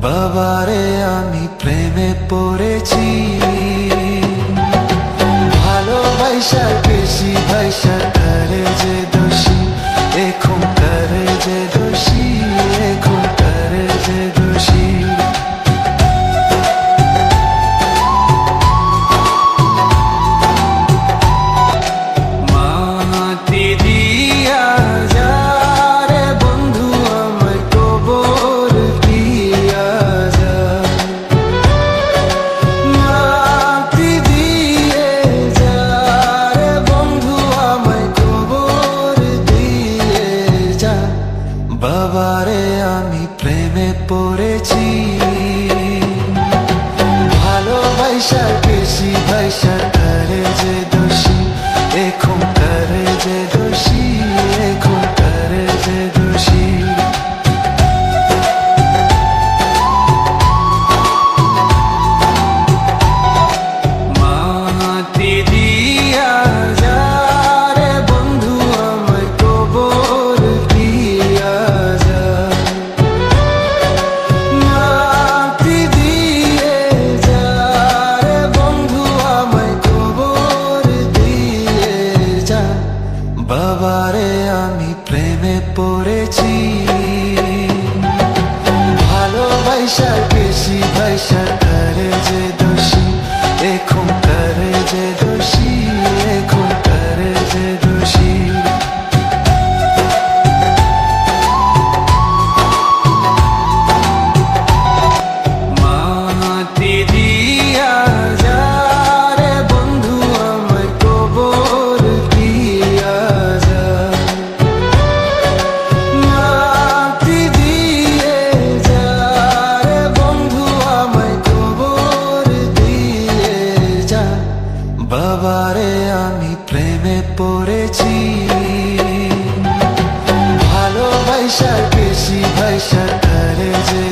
বাবারে আমি প্রেমে পড়েছি, ভালোবাসার বেশি ভাইসা করে যে দোষী, এখন করে যে দোষী, এখন করে যে দোষী। মাটি দিয়া যা রে বন্ধু আমায় কবর দিয়া যা, মাটি দিয়ে যা রে বন্ধু আমায় কবর দিয়ে যা। বাবারে আমি প্রেমে পড়েছি, ভালোবাসার বেশি ভাইসা করে যে দোষী, এখন করে যে দোষী, এখন করে যে দোষী। মাটি দিয়া যা রে বন্ধু আমায় কবর দিয়া যা, মাটি দিয়ে যা রে বন্ধু আমায় কবর দিয়ে যা। বাবারে আমি প্রেমে পড়েছি, ভালোবাসার বেশি ভাইসা করে যে দোষী, এখন করে যে দোষী, এখন করে যে দোষী। মাটি দিয়া যা রে বন্ধু আমায় কবর দিয়া যা, মাটি দিয়ে যা রে বন্ধু আমায় কবর দিয়ে যা। বাবারে আমি প্রেমে পড়েছি, ভালোবাসার বেশি ভাইসা করে যে